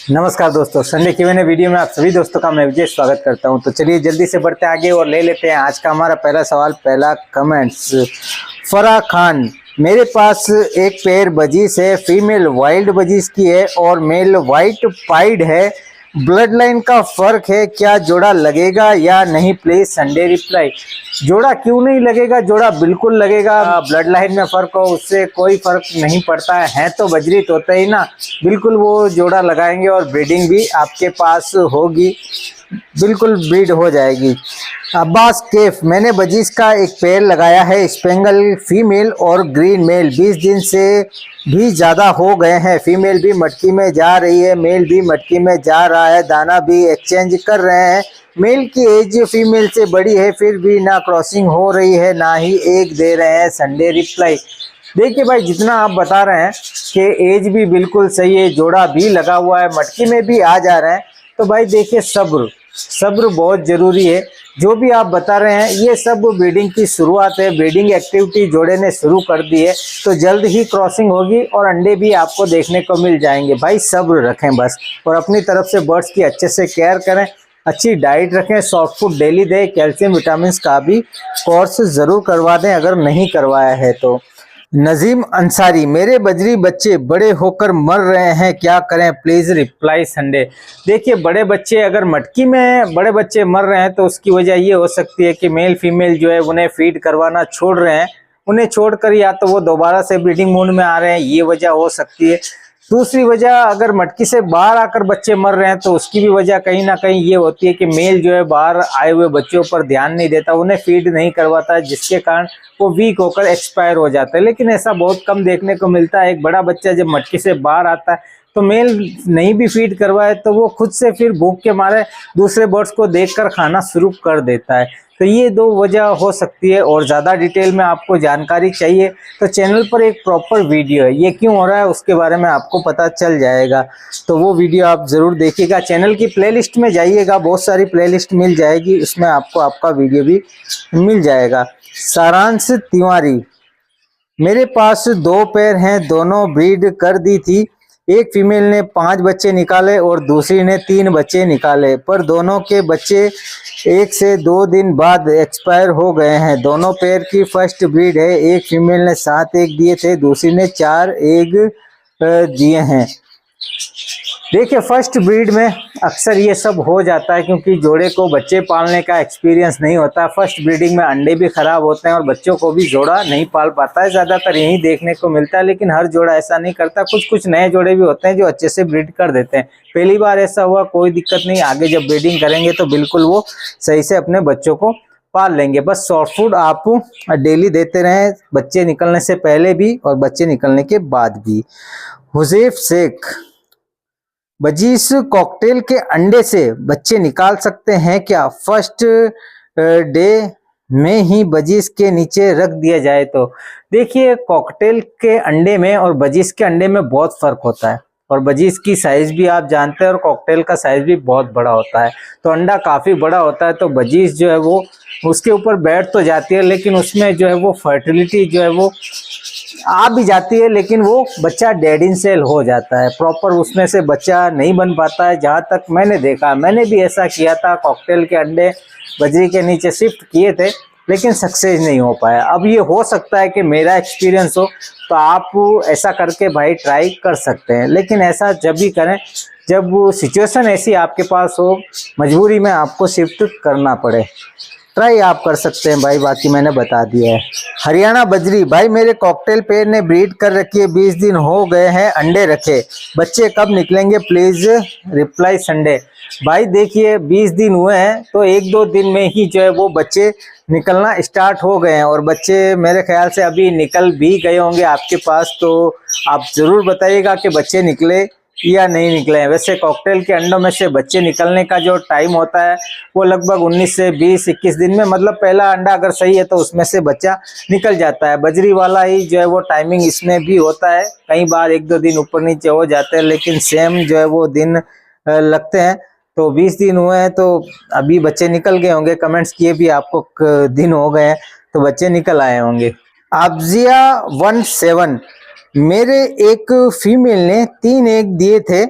नमस्कार दोस्तों, संडे की मैंने वीडियो में आप सभी दोस्तों का मैं विजय स्वागत करता हूं। तो चलिए जल्दी से बढ़ते आगे और ले लेते हैं आज का हमारा पहला सवाल। पहला कमेंट्स, फराह खान, मेरे पास एक पेयर बजीज है, फीमेल वाइल्ड बजीज की है और मेल वाइट पाइड है। ब्लड लाइन का फर्क है, क्या जोड़ा लगेगा या नहीं? Please Sunday reply. जोड़ा क्यों नहीं लगेगा, जोड़ा बिल्कुल लगेगा। ब्लड लाइन में फर्क हो उससे कोई फर्क नहीं पड़ता है तो बजरी तोते ही ना, बिल्कुल वो जोड़ा लगाएंगे और ब्रीडिंग भी आपके पास होगी, बिल्कुल ब्रीड हो जाएगी। अब्बास कैफ, मैंने बजीज का एक पेयर लगाया है, स्पेंगल फीमेल और ग्रीन मेल। 20 दिन से भी ज़्यादा हो गए हैं। फीमेल भी मटकी में जा रही है, मेल भी मटकी में जा रहा है, दाना भी एक्सचेंज कर रहे हैं। मेल की एज फीमेल से बड़ी है, फिर भी ना क्रॉसिंग हो रही है ना ही एग दे रहे हैं। Sunday reply. देखिए भाई, जितना आप बता रहे हैं कि एज भी बिल्कुल सही है, जोड़ा भी लगा हुआ है, मटकी में भी आ जा रहे हैं, तो भाई देखिए सब्र बहुत ज़रूरी है। जो भी आप बता रहे हैं ये सब ब्रीडिंग की शुरुआत है, ब्रीडिंग एक्टिविटी जोड़े ने शुरू कर दी है, तो जल्द ही क्रॉसिंग होगी और अंडे भी आपको देखने को मिल जाएंगे। भाई सब्र रखें बस, और अपनी तरफ से बर्ड्स की अच्छे से केयर करें, अच्छी डाइट रखें, सॉफ्ट फूड डेली दें, कैल्शियम विटामिन का भी कोर्स ज़रूर करवा दें अगर नहीं करवाया है तो। नजीम अंसारी, मेरे बजरी बच्चे बड़े होकर मर रहे हैं, क्या करें? Please reply Sunday. देखिए, बड़े बच्चे अगर मटकी में बड़े बच्चे मर रहे हैं तो उसकी वजह ये हो सकती है कि मेल फीमेल जो है उन्हें फीड करवाना छोड़ रहे हैं, उन्हें छोड़कर या तो वो दोबारा से ब्रीडिंग मूड में आ रहे हैं, ये वजह हो सकती है। दूसरी वजह, अगर मटकी से बाहर आकर बच्चे मर रहे हैं तो उसकी भी वजह कहीं ना कहीं ये होती है कि मेल जो है बाहर आए हुए बच्चों पर ध्यान नहीं देता, उन्हें फीड नहीं करवाता, जिसके कारण वो वीक होकर एक्सपायर हो जाता है। लेकिन ऐसा बहुत कम देखने को मिलता है। एक बड़ा बच्चा जब मटकी से बाहर आता है तो मेल नहीं भी फीड करवाए तो वो खुद से फिर भूख के मारे दूसरे बर्ड्स को देखकर खाना शुरू कर देता है। तो ये दो वजह हो सकती है। और ज़्यादा डिटेल में आपको जानकारी चाहिए तो चैनल पर एक प्रॉपर वीडियो है, ये क्यों हो रहा है उसके बारे में आपको पता चल जाएगा, तो वो वीडियो आप ज़रूर देखिएगा। चैनल की प्लेलिस्ट में जाइएगा, बहुत सारी प्लेलिस्ट मिल जाएगी, उसमें आपको आपका वीडियो भी मिल जाएगा। सारांश तिवारी, मेरे पास 2 पेयर हैं, दोनों ब्रीड कर दी थी। एक फीमेल ने 5 बच्चे निकाले और दूसरी ने 3 बच्चे निकाले, पर दोनों के बच्चे 1 से 2 दिन बाद एक्सपायर हो गए हैं। दोनों पेयर की फर्स्ट ब्रीड है। एक फीमेल ने 7 एग दिए थे, दूसरी ने 4 एग दिए हैं। देखिए, फर्स्ट ब्रीड में अक्सर ये सब हो जाता है क्योंकि जोड़े को बच्चे पालने का एक्सपीरियंस नहीं होता। फर्स्ट ब्रीडिंग में अंडे भी खराब होते हैं और बच्चों को भी जोड़ा नहीं पाल पाता है, ज़्यादातर यही देखने को मिलता है। लेकिन हर जोड़ा ऐसा नहीं करता, कुछ कुछ नए जोड़े भी होते हैं जो अच्छे से ब्रीड कर देते हैं। पहली बार ऐसा हुआ, कोई दिक्कत नहीं, आगे जब ब्रीडिंग करेंगे तो बिल्कुल वो सही से अपने बच्चों को पाल लेंगे। बस सॉफ्ट फूड आप डेली देते रहें, बच्चे निकलने से पहले भी और बच्चे निकलने के बाद भी। हुजैफ शेख, बजीज कॉकटेल के अंडे से बच्चे निकाल सकते हैं क्या? फर्स्ट डे में ही बजीज के नीचे रख दिया जाए तो? देखिए, कॉकटेल के अंडे में और बजीज के अंडे में बहुत फर्क होता है, और बजीज की साइज भी आप जानते हैं और कॉकटेल का साइज भी बहुत बड़ा होता है। तो अंडा काफी बड़ा होता है, तो बजीज जो है वो उसके ऊपर बैठ तो जाती है, लेकिन उसमें जो है वो फर्टिलिटी जो है वो आ भी जाती है, लेकिन वो बच्चा डेड इन सेल हो जाता है, प्रॉपर उसमें से बच्चा नहीं बन पाता है। जहाँ तक मैंने देखा, मैंने भी ऐसा किया था, कॉकटेल के अंडे बजरी के नीचे शिफ्ट किए थे, लेकिन सक्सेस नहीं हो पाया। अब ये हो सकता है कि मेरा एक्सपीरियंस हो, तो आप ऐसा करके भाई ट्राई कर सकते हैं, लेकिन ऐसा जब भी करें जब सिचुएशन ऐसी आपके पास हो, मजबूरी में आपको शिफ्ट करना पड़े, ट्राई आप कर सकते हैं भाई, बाकी मैंने बता दिया है। हरियाणा बजरी, भाई मेरे कॉकटेल पेयर ने ब्रीड कर रखी है, 20 दिन हो गए हैं अंडे रखे, बच्चे कब निकलेंगे? Please reply Sunday. भाई देखिए, 20 दिन हुए हैं तो 1-2 दिन में ही जो है वो बच्चे निकलना स्टार्ट हो गए हैं, और बच्चे मेरे ख्याल से अभी निकल भी गए होंगे आपके पास, तो आप ज़रूर बताइएगा कि बच्चे निकले या नहीं निकले हैं। वैसे कॉकटेल के अंडों में से बच्चे निकलने का जो टाइम होता है वो लगभग 19 से 20-21 दिन में, मतलब पहला अंडा अगर सही है तो उसमें से बच्चा निकल जाता है। बजरी वाला ही जो है वो टाइमिंग इसमें भी होता है, कई बार 1-2 दिन ऊपर नीचे हो जाते हैं, लेकिन सेम जो है वो दिन लगते हैं। तो 20 दिन हुए हैं तो अभी बच्चे निकल गए होंगे, कमेंट्स किए भी आपको दिन हो गए हैं तो बच्चे निकल आए होंगे। अब्जिया 17, मेरे एक फीमेल ने 3 एग दिए थे,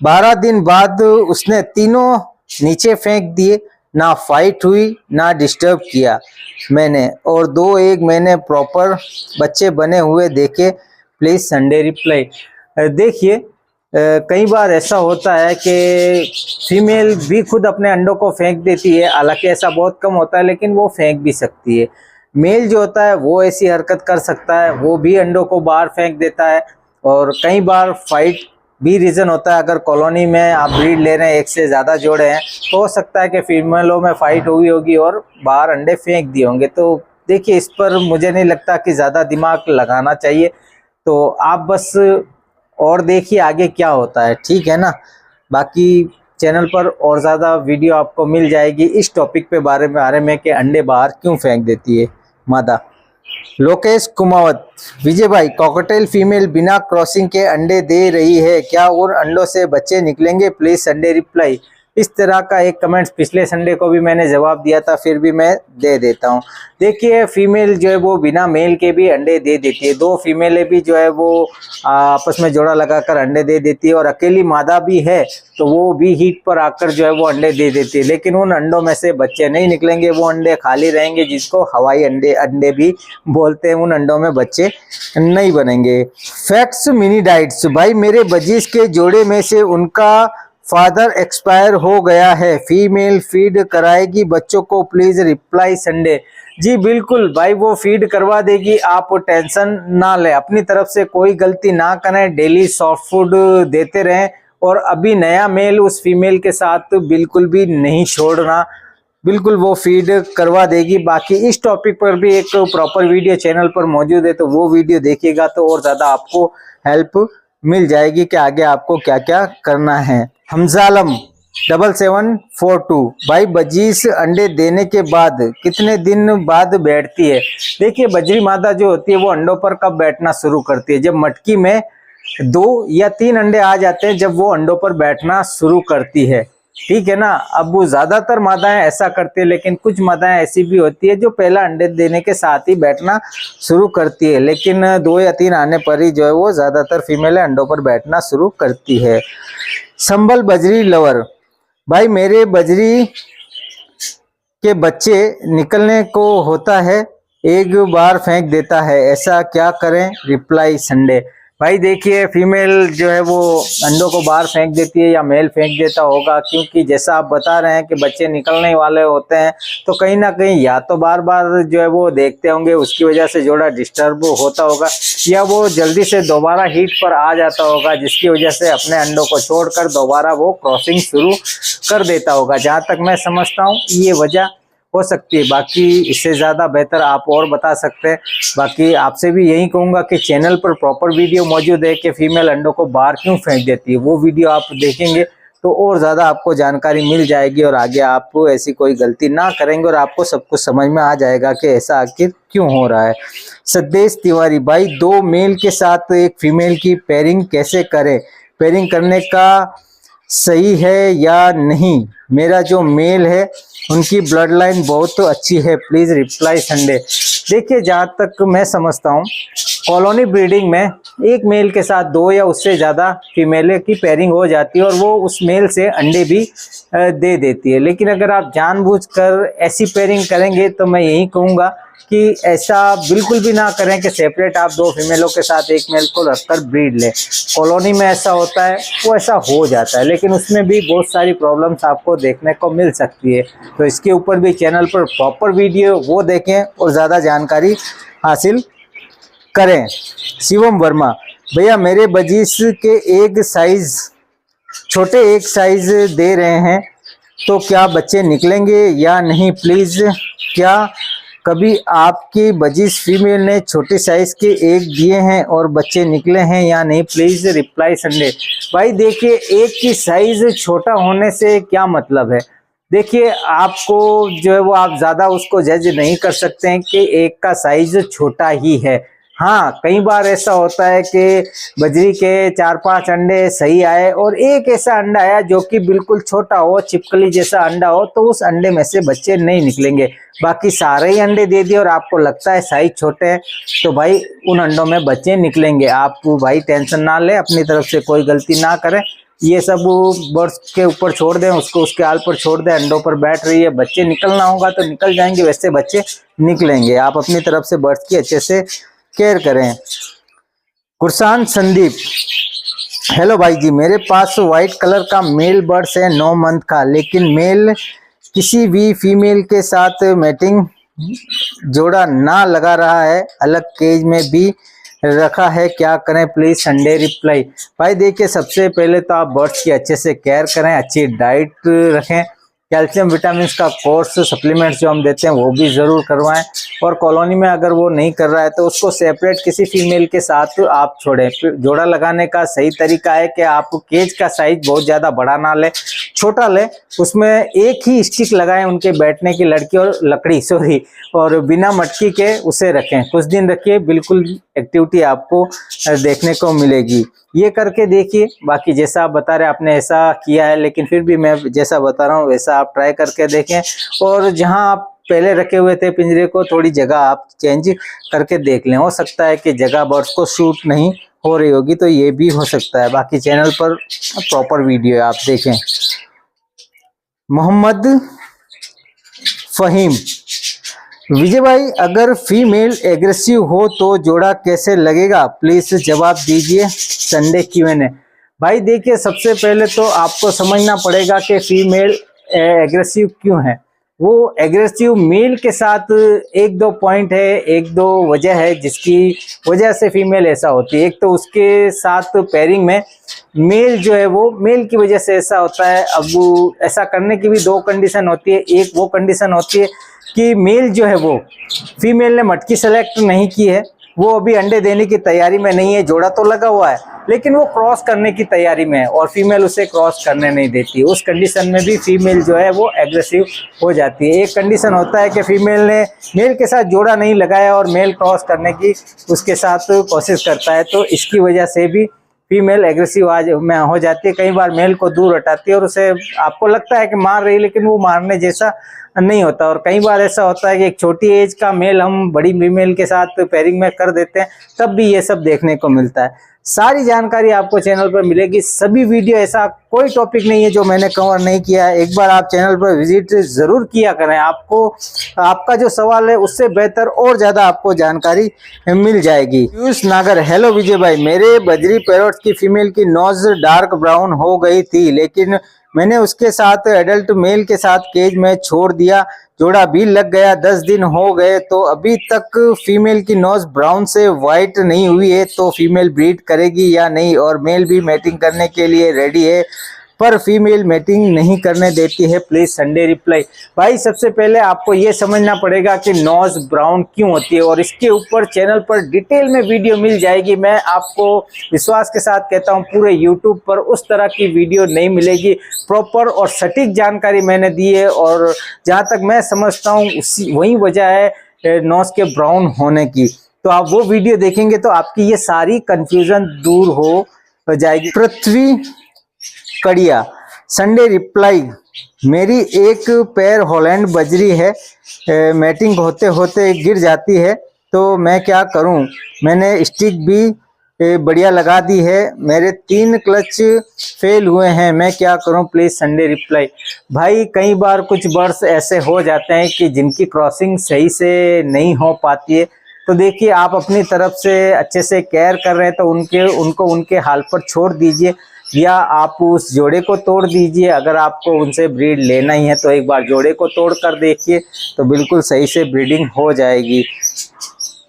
12 दिन बाद उसने तीनों नीचे फेंक दिए, ना फाइट हुई ना डिस्टर्ब किया मैंने, और 2-1 मैंने प्रॉपर बच्चे बने हुए देखे। Please Sunday reply. देखिए कई बार ऐसा होता है कि फीमेल भी खुद अपने अंडों को फेंक देती है, हालांकि ऐसा बहुत कम होता है लेकिन वो फेंक भी सकती है। मेल जो होता है वो ऐसी हरकत कर सकता है, वो भी अंडों को बाहर फेंक देता है। और कई बार फाइट भी रीज़न होता है, अगर कॉलोनी में आप ब्रीड ले रहे हैं, एक से ज़्यादा जोड़े हैं, तो हो सकता है कि फीमेलों में फाइट हुई होगी और बाहर अंडे फेंक दिए होंगे। तो देखिए इस पर मुझे नहीं लगता कि ज़्यादा दिमाग लगाना चाहिए, तो आप बस और देखिए आगे क्या होता है, ठीक है ना। बाकी चैनल पर और ज़्यादा वीडियो आपको मिल जाएगी इस टॉपिक पे बारे में कि अंडे बाहर क्यों फेंक देती है मादा। लोकेश कुमावत, विजय भाई, कॉकटेल फीमेल बिना क्रॉसिंग के अंडे दे रही है, क्या उन अंडों से बच्चे निकलेंगे? Please Sunday reply. इस तरह का एक कमेंट्स पिछले संडे को भी मैंने जवाब दिया था, फिर भी मैं दे देता हूं। देखिए फीमेल जो है वो बिना मेल के भी अंडे दे देती है, 2 फीमेलें भी जो है वो आपस में जोड़ा लगाकर अंडे दे देती है, और अकेली मादा भी है तो वो भी हीट पर आकर जो है वो अंडे दे देती है, लेकिन उन अंडों में से बच्चे नहीं निकलेंगे, वो अंडे खाली रहेंगे, जिसको हवाई अंडे भी बोलते हैं। उन अंडों में बच्चे नहीं बनेंगे। फैक्ट्स मिनी डाइट्स, भाई मेरे बजीज के जोड़े में से उनका फादर एक्सपायर हो गया है, फीमेल फीड कराएगी बच्चों को? Please reply Sunday. जी बिल्कुल भाई, वो फीड करवा देगी, आप टेंशन ना लें, अपनी तरफ से कोई गलती ना करें, डेली सॉफ्ट फूड देते रहें, और अभी नया मेल उस फीमेल के साथ बिल्कुल भी नहीं छोड़ना, बिल्कुल वो फीड करवा देगी। बाकी इस टॉपिक पर भी एक प्रॉपर वीडियो चैनल पर मौजूद है, तो वो वीडियो देखिएगा तो और ज़्यादा आपको हेल्प मिल जाएगी कि आगे आपको क्या क्या करना है। हमजालम 7742, भाई बजीस अंडे देने के बाद कितने दिन बाद बैठती है? देखिए बजरी मादा जो होती है वो अंडों पर कब बैठना शुरू करती है? जब मटकी में 2 या 3 अंडे आ जाते हैं, जब वो अंडों पर बैठना शुरू करती है, ठीक है ना। अब वो ज्यादातर मादाएं ऐसा करती है, लेकिन कुछ मादाएं ऐसी भी होती है जो पहला अंडे देने के साथ ही बैठना शुरू करती है, लेकिन 2 या 3 आने पर ही जो है वो ज्यादातर फीमेल अंडों पर बैठना शुरू करती है। संबल बजरी लवर, भाई मेरे बजरी के बच्चे निकलने को होता है, एक बार फेंक देता है, ऐसा क्या करें? Reply Sunday. भाई देखिए फीमेल जो है वो अंडों को बाहर फेंक देती है या मेल फेंक देता होगा, क्योंकि जैसा आप बता रहे हैं कि बच्चे निकलने वाले होते हैं, तो कहीं ना कहीं या तो बार बार जो है वो देखते होंगे, उसकी वजह से जोड़ा डिस्टर्ब होता होगा, या वो जल्दी से दोबारा हीट पर आ जाता होगा, जिसकी वजह से अपने अंडों को छोड़कर दोबारा वो क्रॉसिंग शुरू कर देता होगा। जहाँ तक मैं समझता हूँ ये वजह हो सकती है, बाकी इससे ज़्यादा बेहतर आप और बता सकते हैं। बाकी आपसे भी यही कहूँगा कि चैनल पर प्रॉपर वीडियो मौजूद है कि फीमेल अंडों को बाहर क्यों फेंक देती है, वो वीडियो आप देखेंगे तो और ज़्यादा आपको जानकारी मिल जाएगी, और आगे आप ऐसी कोई गलती ना करेंगे, और आपको सब कुछ समझ में आ जाएगा कि ऐसा आखिर क्यों हो रहा है। सदेश तिवारी, भाई 2 मेल के साथ एक फीमेल की पेयरिंग कैसे करें? पेयरिंग करने का सही है या नहीं? मेरा जो मेल है उनकी ब्लड लाइन बहुत अच्छी है, प्लीज रिप्लाई संडे। देखिए जहाँ तक मैं समझता हूँ कॉलोनी ब्रीडिंग में एक मेल के साथ 2 या उससे ज़्यादा फीमेल की पेयरिंग हो जाती है, और वो उस मेल से अंडे भी दे देती है। लेकिन अगर आप जानबूझकर ऐसी पेयरिंग करेंगे तो मैं यही कहूँगा कि ऐसा बिल्कुल भी ना करें कि सेपरेट आप 2 फीमेलों के साथ एक मेल को रखकर ब्रीड लें। कॉलोनी में ऐसा होता है, वो ऐसा हो जाता है, लेकिन उसमें भी बहुत सारी प्रॉब्लम्स आपको देखने को मिल सकती है। तो इसके ऊपर भी चैनल पर प्रॉपर वीडियो वो देखें और ज़्यादा जानकारी हासिल करें। शिवम वर्मा, भैया मेरे बजीस के एक साइज छोटे एक साइज दे रहे हैं, तो क्या बच्चे निकलेंगे या नहीं? प्लीज क्या कभी आपकी बजीस फीमेल ने छोटे साइज के एग दिए हैं और बच्चे निकले हैं या नहीं? Please reply Sunday. भाई देखिए एक की साइज छोटा होने से क्या मतलब है? देखिए आपको जो है वो आप ज्यादा उसको जज नहीं कर सकते हैं कि एक का साइज छोटा ही है। हाँ कई बार ऐसा होता है कि बजरी के 4-5 अंडे सही आए और एक ऐसा अंडा आया जो कि बिल्कुल छोटा हो, छिपकली जैसा अंडा हो, तो उस अंडे में से बच्चे नहीं निकलेंगे। बाकी सारे ही अंडे दे दिए और आपको लगता है साइज छोटे हैं, तो भाई उन अंडों में बच्चे निकलेंगे। आप भाई टेंशन ना लें, अपनी तरफ से कोई गलती ना करें, ये सब बर्ड्स के ऊपर छोड़ दें, उसको उसके आल पर छोड़ दें, अंडों पर बैठ रही है, बच्चे निकलना होगा तो निकल जाएंगे, वैसे बच्चे निकलेंगे। आप अपनी तरफ से बर्ड्स की अच्छे से केयर करें। गुरसान संदीप, हेलो भाई जी, मेरे पास व्हाइट कलर का मेल बर्ड्स है 9 मंथ का, लेकिन मेल किसी भी फीमेल के साथ मैटिंग जोड़ा ना लगा रहा है, अलग केज में भी रखा है, क्या करें प्लीज संडे रिप्लाई। भाई देखिए, सबसे पहले तो आप बर्ड्स की अच्छे से केयर करें, अच्छी डाइट रखें, कैल्शियम विटामिन का कोर्स सप्लीमेंट्स जो हम देते हैं वो भी जरूर करवाएं, और कॉलोनी में अगर वो नहीं कर रहा है तो उसको सेपरेट किसी फीमेल के साथ आप छोड़ें। जोड़ा लगाने का सही तरीका है कि आप केज का साइज बहुत ज्यादा बड़ा ना ले, छोटा ले, उसमें एक ही स्टिक लगाएं उनके बैठने की लकड़ी और बिना मटकी के उसे रखें, कुछ दिन रखिए, बिल्कुल एक्टिविटी आपको देखने को मिलेगी। ये करके देखिए, बाकी जैसा आप बता रहे आपने ऐसा किया है, लेकिन फिर भी मैं जैसा बता रहा हूँ वैसा आप ट्राई करके देखें, और जहां आप पहले रखे हुए थे पिंजरे को थोड़ी जगह आप चेंज करके देख लें, हो सकता है कि जगह बर्ड्स को सूट नहीं हो रही होगी, तो ये भी हो सकता है। बाकी चैनल पर प्रॉपर वीडियो है, आप देखें। मोहम्मद फहीम, विजय भाई अगर फीमेल एग्रेसिव हो तो जोड़ा कैसे लगेगा, प्लीज जवाब दीजिए, संडे Q&A। भाई देखिए, सबसे पहले तो आपको समझना पड़ेगा कि फीमेल एग्रेसिव क्यों है। वो एग्रेसिव मेल के साथ एक दो पॉइंट है, एक दो वजह है जिसकी वजह से फीमेल ऐसा होती है। एक तो उसके साथ पेयरिंग में मेल जो है वो मेल की वजह से ऐसा होता है। अब ऐसा करने की भी 2 कंडीशन होती है। एक वो कंडीशन होती है कि मेल जो है वो फीमेल ने मटकी सेलेक्ट नहीं की है, वो अभी अंडे देने की तैयारी में नहीं है, जोड़ा तो लगा हुआ है लेकिन वो क्रॉस करने की तैयारी में है और फीमेल उसे क्रॉस करने नहीं देती। उस कंडीशन में भी फीमेल जो है वो एग्रेसिव हो जाती है। एक कंडीशन होता है कि फीमेल ने मेल के साथ जोड़ा नहीं लगाया और मेल क्रॉस करने की उसके साथ कोशिश करता है, तो इसकी वजह से भी फीमेल एग्रेसिव में हो जाती है। कई बार मेल को दूर हटाती है और उसे आपको लगता है कि मार रही, लेकिन वो मारने जैसा नहीं होता। और कई बार ऐसा होता है कि एक छोटी एज का मेल हम बड़ी फीमेल के साथ पेयरिंग में कर देते हैं, तब भी ये सब देखने को मिलता है। सारी जानकारी आपको चैनल पर मिलेगी। सभी वीडियो, ऐसा कोई टॉपिक नहीं है जो मैंने कवर नहीं किया है। एक बार आप चैनल पर विजिट जरूर किया करें, आपको आपका जो सवाल है उससे बेहतर और ज्यादा आपको जानकारी मिल जाएगी। पीयूष नागर, हेलो विजय भाई, मेरे बजरी पैरोट की फीमेल की नोज डार्क ब्राउन हो गई थी, लेकिन मैंने उसके साथ एडल्ट मेल के साथ केज में छोड़ दिया, जोड़ा भी लग गया, 10 दिन हो गए तो अभी तक फीमेल की नोज ब्राउन से व्हाइट नहीं हुई है, तो फीमेल ब्रीड करेगी या नहीं? और मेल भी मैटिंग करने के लिए रेडी है पर फीमेल मैटिंग नहीं करने देती है, प्लीज संडे रिप्लाई। भाई सबसे पहले आपको ये समझना पड़ेगा कि नोज ब्राउन क्यों होती है, और इसके ऊपर चैनल पर डिटेल में वीडियो मिल जाएगी। मैं आपको विश्वास के साथ कहता हूँ पूरे यूट्यूब पर उस तरह की वीडियो नहीं मिलेगी। प्रॉपर और सटीक जानकारी मैंने दी है, और जहाँ तक मैं समझता हूँ वही वजह है नोज के ब्राउन होने की। तो आप वो वीडियो देखेंगे तो आपकी ये सारी कंफ्यूजन दूर हो जाएगी। पृथ्वी कड़िया, संडे रिप्लाई, मेरी एक पैर हॉलैंड बजरी है, मैटिंग होते होते गिर जाती है तो मैं क्या करूं? मैंने स्टिक भी बढ़िया लगा दी है, मेरे 3 क्लच फेल हुए हैं, मैं क्या करूं? Please Sunday reply. भाई कई बार कुछ बर्ड्स ऐसे हो जाते हैं कि जिनकी क्रॉसिंग सही से नहीं हो पाती है, तो देखिए आप अपनी तरफ से अच्छे से केयर कर रहे हैं तो उनको उनके हाल पर छोड़ दीजिए, या आप उस जोड़े को तोड़ दीजिए। अगर आपको उनसे ब्रीड लेना ही है तो एक बार जोड़े को तोड़ कर देखिए, तो बिल्कुल सही से ब्रीडिंग हो जाएगी।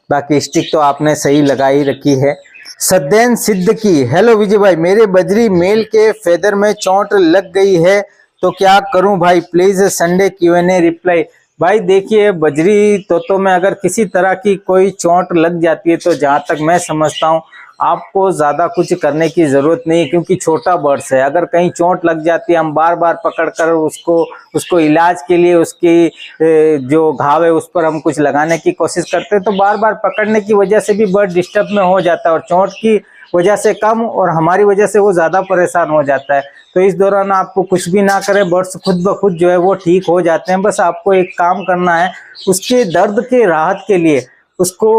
बाकी स्टिक तो आपने सही लगाई रखी है। सदैन सिद्दकी, हेलो विजय भाई, मेरे बजरी मेल के फेदर में चोट लग गई है तो क्या करूं भाई? Please Sunday Q&A reply. भाई देखिए, बजरी तोतों में अगर किसी तरह की कोई चोट लग जाती है तो जहां तक मैं समझता हूं आपको ज्यादा कुछ करने की जरूरत नहीं है, क्योंकि छोटा बर्ड्स है। अगर कहीं चोट लग जाती है, हम बार बार पकड़कर उसको इलाज के लिए उसकी जो घाव है उस पर हम कुछ लगाने की कोशिश करते हैं, तो बार बार पकड़ने की वजह से भी बर्ड डिस्टर्ब में हो जाता है, और चोट की वजह से कम और हमारी वजह से वो ज्यादा परेशान हो जाता है। तो इस दौरान आपको कुछ भी ना करें, बर्ड्स खुद ब खुद जो है वो ठीक हो जाते हैं। बस आपको एक काम करना है, उसके दर्द के राहत के लिए उसको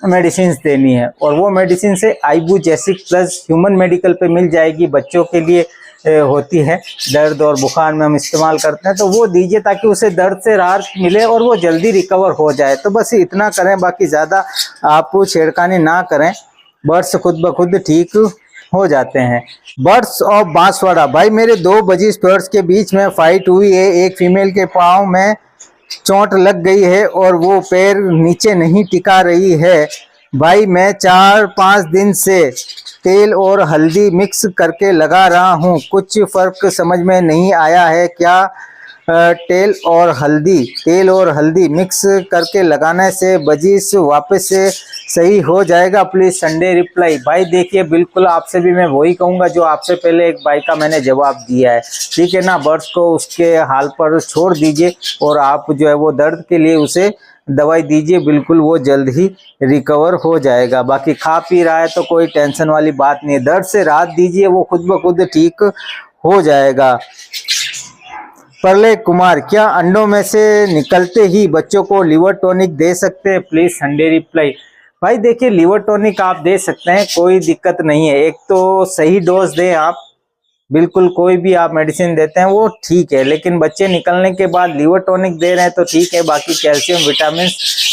मेडिसिन देनी है, और वो मेडिसिन से आइबुजेसिक प्लस ह्यूमन मेडिकल पे मिल जाएगी। बच्चों के लिए होती है, दर्द और बुखार में हम इस्तेमाल करते हैं, तो वो दीजिए ताकि उसे दर्द से राहत मिले और वो जल्दी रिकवर हो जाए। तो बस इतना करें, बाकी ज़्यादा आप छेड़खानी ना करें, बर्ड्स खुद ब खुद ठीक हो जाते हैं। बर्ड्स ऑफ बांसवाड़ा, भाई मेरे 2 बजीज बर्ड्स के बीच में फाइट हुई है, एक फीमेल के पाँव में चोट लग गई है और वो पैर नीचे नहीं टिका रही है। भाई मैं 4-5 दिन से तेल और हल्दी मिक्स करके लगा रहा हूँ, कुछ फर्क समझ में नहीं आया है। क्या तेल और हल्दी मिक्स करके लगाने से बजिश वापस से सही हो जाएगा? Please Sunday reply. भाई देखिए, बिल्कुल आपसे भी मैं वही कहूँगा जो आपसे पहले एक भाई का मैंने जवाब दिया है, ठीक है ना। बर्ड्स को उसके हाल पर छोड़ दीजिए और आप जो है वो दर्द के लिए उसे दवाई दीजिए, बिल्कुल वो जल्द ही रिकवर हो जाएगा। बाकी खा पी रहा है तो कोई टेंशन वाली बात नहीं है, दर्द से राहत दीजिए, वो खुद ब खुद ठीक हो जाएगा। प्रलय कुमार, क्या अंडों में से निकलते ही बच्चों को लिवर टॉनिक दे सकते हैं? Please Sunday reply. भाई देखिए, लिवर टॉनिक आप दे सकते हैं, कोई दिक्कत नहीं है। एक तो सही डोज दें आप, बिल्कुल कोई भी आप मेडिसिन देते हैं वो ठीक है, लेकिन बच्चे निकलने के बाद लिवर टॉनिक दे रहे हैं तो ठीक है, बाकी कैल्शियम विटामिन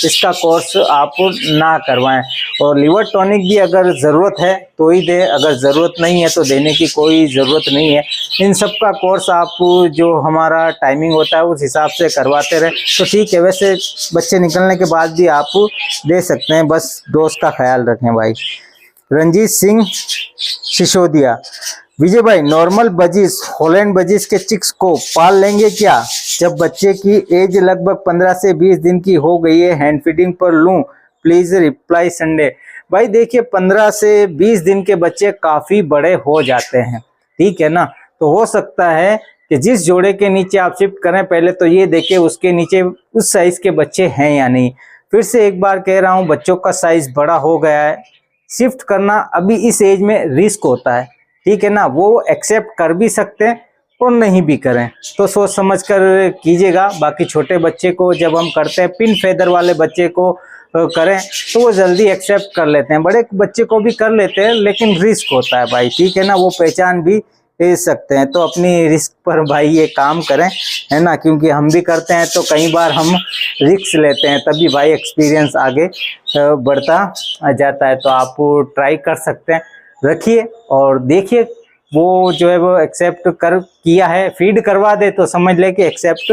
इसका कोर्स आप ना करवाएं। और लिवर टॉनिक भी अगर ज़रूरत है तो ही दे, अगर ज़रूरत नहीं है तो देने की कोई ज़रूरत नहीं है। इन सब का कोर्स आप जो हमारा टाइमिंग होता है उस हिसाब से करवाते रहे तो ठीक है। वैसे बच्चे निकलने के बाद भी आप दे सकते हैं, बस डोज का ख्याल रखें भाई। रंजीत सिंह सिसोदिया, विजय भाई नॉर्मल बजिस हॉलैंड बजिस के चिक्स को पाल लेंगे क्या जब बच्चे की एज लगभग 15 से 20 दिन की हो गई है? हैंड फीडिंग पर लूं? Please reply Sunday. भाई देखिए, 15 से 20 दिन के बच्चे काफी बड़े हो जाते हैं, ठीक है ना। तो हो सकता है कि जिस जोड़े के नीचे आप शिफ्ट करें, पहले तो ये देखें उसके नीचे उस साइज के बच्चे हैं या नहीं। फिर से एक बार कह रहा हूँ, बच्चों का साइज बड़ा हो गया है, शिफ्ट करना अभी इस एज में रिस्क होता है, ठीक है ना। वो एक्सेप्ट कर भी सकते हैं और नहीं भी करें, तो सोच समझ कर कीजिएगा। बाकी छोटे बच्चे को जब हम करते हैं, पिन फेदर वाले बच्चे को करें तो वो जल्दी एक्सेप्ट कर लेते हैं, बड़े बच्चे को भी कर लेते हैं लेकिन रिस्क होता है भाई, ठीक है ना। वो पहचान भी दे सकते हैं, तो अपनी रिस्क पर भाई ये काम करें, है ना, क्योंकि हम भी करते हैं तो कई बार हम रिस्क लेते हैं, तभी भाई एक्सपीरियंस आगे बढ़ता जाता है। तो आप ट्राई कर सकते हैं, रखिए और देखिए, वो जो है वो एक्सेप्ट कर किया है, फीड करवा दे तो समझ ले कि एक्सेप्ट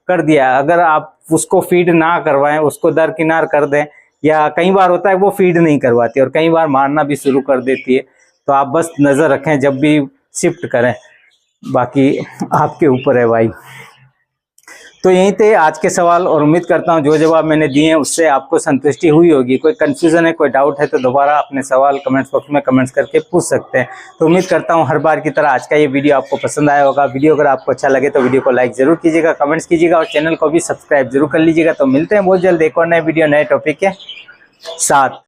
कर दिया। अगर आप उसको फीड ना करवाएं, उसको दरकिनार कर दें, या कई बार होता है वो फीड नहीं करवाती और कई बार मारना भी शुरू कर देती है, तो आप बस नज़र रखें जब भी शिफ्ट करें, बाकी आपके ऊपर है भाई। तो यहीं थे आज के सवाल और उम्मीद करता हूं जो जवाब मैंने दिए हैं उससे आपको संतुष्टि हुई होगी। कोई कंफ्यूजन है, कोई डाउट है तो दोबारा अपने सवाल कमेंट्स बॉक्स में कमेंट्स करके पूछ सकते हैं। तो उम्मीद करता हूं हर बार की तरह आज का ये वीडियो आपको पसंद आया होगा। वीडियो अगर आपको अच्छा लगे तो वीडियो को लाइक जरूर कीजिएगा, कमेंट्स कीजिएगा और चैनल को भी सब्सक्राइब जरूर कर लीजिएगा। तो मिलते हैं बहुत जल्द एक और नए वीडियो नए टॉपिक के साथ।